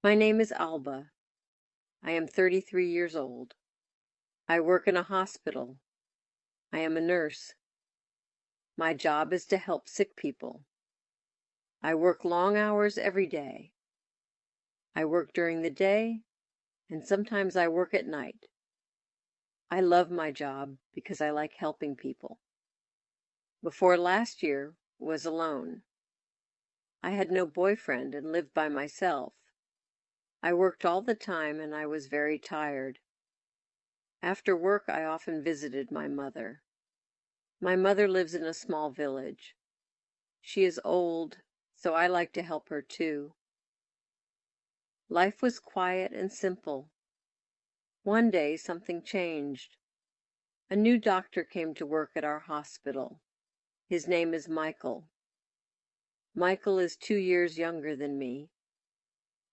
My name is Alba. I am 33 years old. I work in a hospital. I am a nurse. My job is to help sick people. I work long hours every day. I work during the day, and sometimes I work at night. I love my job because I like helping people. Before last year was alone. I had no boyfriend and lived by myself. I worked all the time and I was very tired. After work, I often visited my mother. My mother lives in a small village. She is old, so I like to help her too. Life was quiet and simple. One day something changed. A new doctor came to work at our hospital. His name is Michael. Michael is 2 years younger than me.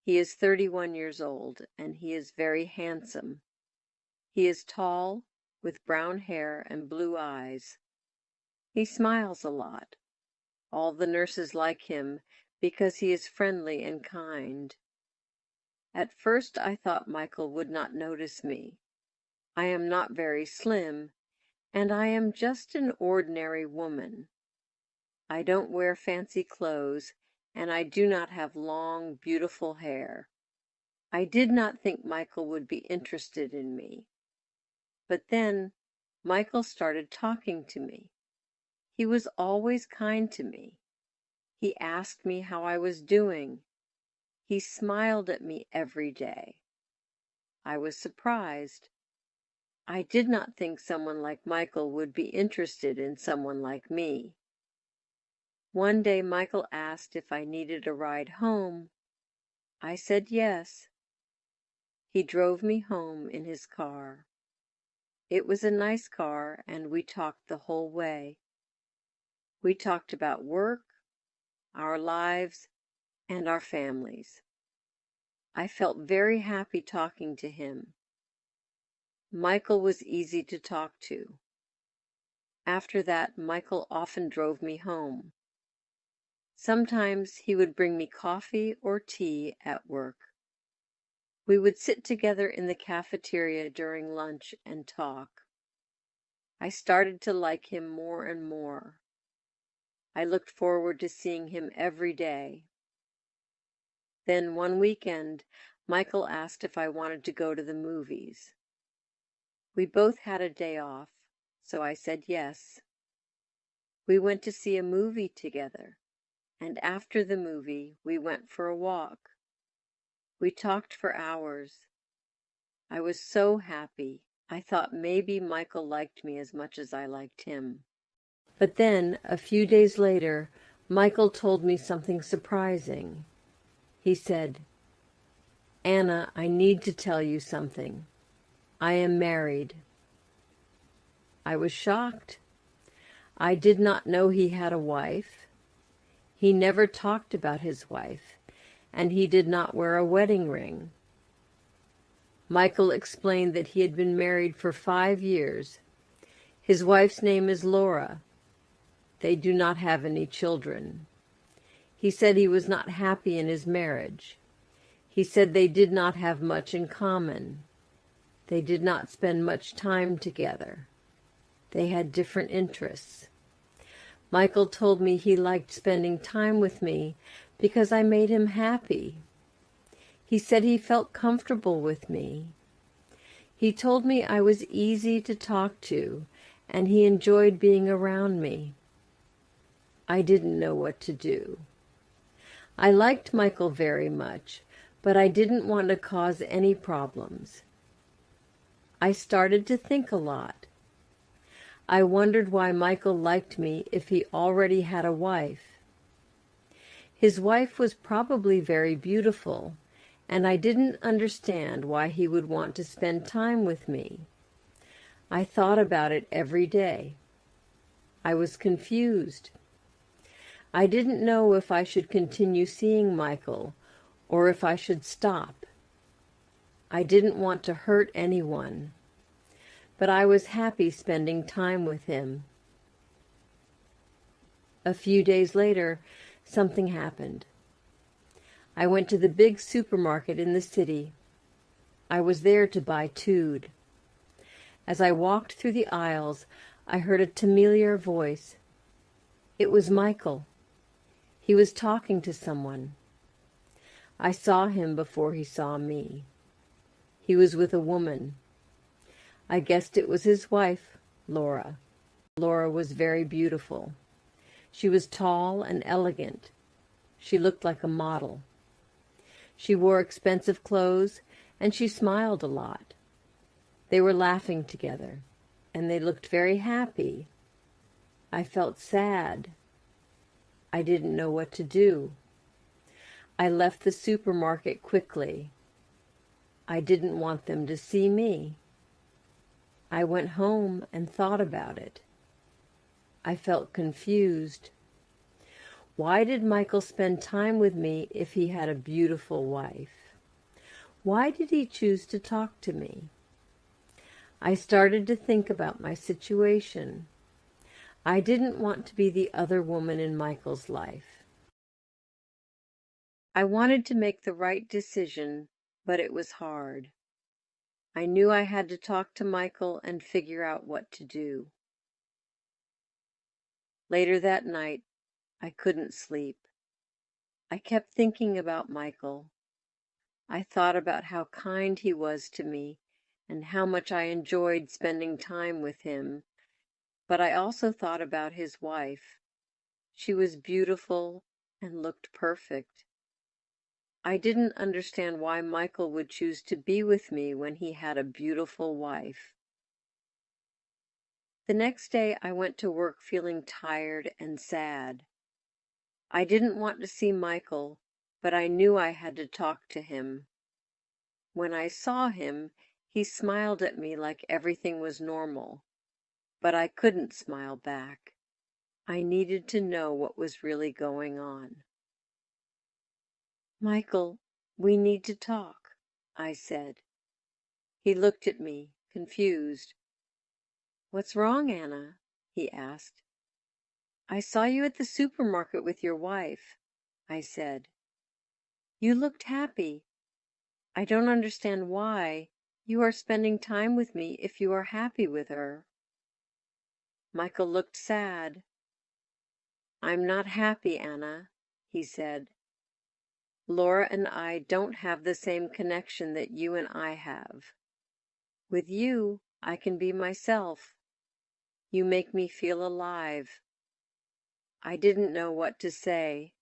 He is 31 years old, and he is very handsome. He is tall, with brown hair and blue eyes. He smiles a lot. All the nurses like him because he is friendly and kind. At first I thought Michael would not notice me. I am not very slim, and I am just an ordinary woman. I don't wear fancy clothes, and I do not have long, beautiful hair. I did not think Michael would be interested in me. But then Michael started talking to me. He was always kind to me. He asked me how I was doing. He smiled at me every day. I was surprised. I did not think someone like Michael would be interested in someone like me. One day Michael asked if I needed a ride home. I said yes. He drove me home in his car. It was a nice car, and we talked the whole way. We talked about work, our lives, and our families. I felt very happy talking to him. Michael was easy to talk to. After that, Michael often drove me home. Sometimes he would bring me coffee or tea at work. We would sit together in the cafeteria during lunch and talk. I started to like him more and more. I looked forward to seeing him every day. Then one weekend, Michael asked if I wanted to go to the movies. We both had a day off, so I said yes. We went to see a movie together, and after the movie, we went for a walk. We talked for hours. I was so happy. I thought maybe Michael liked me as much as I liked him. But then, a few days later, Michael told me something surprising. He said, "Anna, I need to tell you something. I am married." I was shocked. I did not know he had a wife. He never talked about his wife, and he did not wear a wedding ring. Michael explained that he had been married for 5 years. His wife's name is Laura. They do not have any children. He said he was not happy in his marriage. He said they did not have much in common. They did not spend much time together. They had different interests. Michael told me he liked spending time with me because I made him happy. He said he felt comfortable with me. He told me I was easy to talk to, and he enjoyed being around me. I didn't know what to do. I liked Michael very much, but I didn't want to cause any problems. I started to think a lot. I wondered why Michael liked me if he already had a wife. His wife was probably very beautiful, and I didn't understand why he would want to spend time with me. I thought about it every day. I was confused. I didn't know if I should continue seeing Michael or if I should stop. I didn't want to hurt anyone, but I was happy spending time with him. A few days later, something happened. I went to the big supermarket in the city. I was there to buy Tude. As I walked through the aisles, I heard a familiar voice. It was Michael. He was talking to someone. I saw him before he saw me. He was with a woman. I guessed it was his wife, Laura. Laura was very beautiful. She was tall and elegant. She looked like a model. She wore expensive clothes, and she smiled a lot. They were laughing together, and they looked very happy. I felt sad. I didn't know what to do. I left the supermarket quickly. I didn't want them to see me. I went home and thought about it. I felt confused. Why did Michael spend time with me if he had a beautiful wife? Why did he choose to talk to me? I started to think about my situation. I didn't want to be the other woman in Michael's life. I wanted to make the right decision, but it was hard. I knew I had to talk to Michael and figure out what to do. Later that night, I couldn't sleep. I kept thinking about Michael. I thought about how kind he was to me and how much I enjoyed spending time with him, but I also thought about his wife. She was beautiful and looked perfect. I didn't understand why Michael would choose to be with me when he had a beautiful wife. The next day I went to work feeling tired and sad. I didn't want to see Michael, but I knew I had to talk to him. When I saw him, he smiled at me like everything was normal, but I couldn't smile back. I needed to know what was really going on. "Michael, we need to talk," I said. He looked at me, confused. "What's wrong, Anna?" he asked. "I saw you at the supermarket with your wife," I said. "You looked happy. I don't understand why you are spending time with me if you are happy with her." Michael looked sad. "I'm not happy, Anna," he said. "Laura and I don't have the same connection that you and I have. With you, I can be myself. You make me feel alive." I didn't know what to say.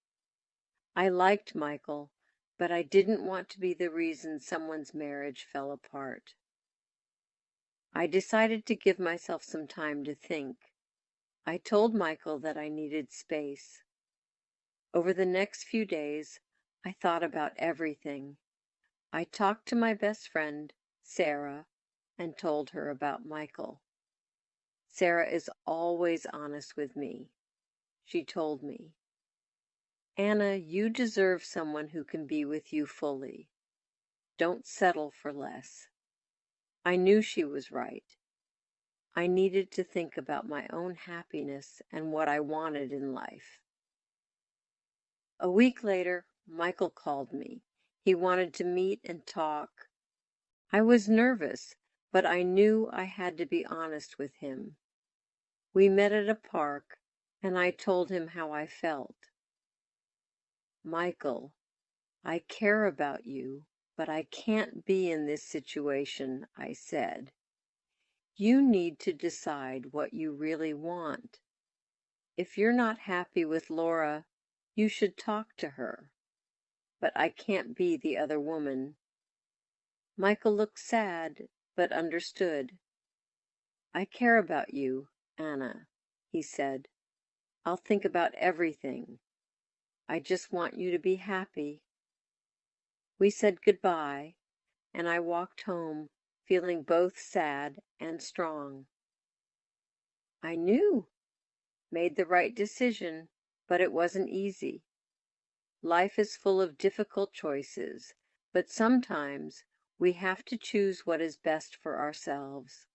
I liked Michael, but I didn't want to be the reason someone's marriage fell apart. I decided to give myself some time to think. I told Michael that I needed space. Over the next few days, I thought about everything. I talked to my best friend, Sarah, and told her about Michael. Sarah is always honest with me. She told me, "Anna, you deserve someone who can be with you fully. Don't settle for less." I knew she was right. I needed to think about my own happiness and what I wanted in life. A week later, Michael called me. He wanted to meet and talk. I was nervous, but I knew I had to be honest with him. We met at a park, and I told him how I felt. "Michael, I care about you, but I can't be in this situation," I said. "You need to decide what you really want. If you're not happy with Laura, you should talk to her. But I can't be the other woman." Michael looked sad, but understood. "I care about you, Anna," he said. "I'll think about everything. I just want you to be happy." We said goodbye, and I walked home, feeling both sad and strong. I knew, made the right decision, but it wasn't easy. Life is full of difficult choices, but sometimes we have to choose what is best for ourselves.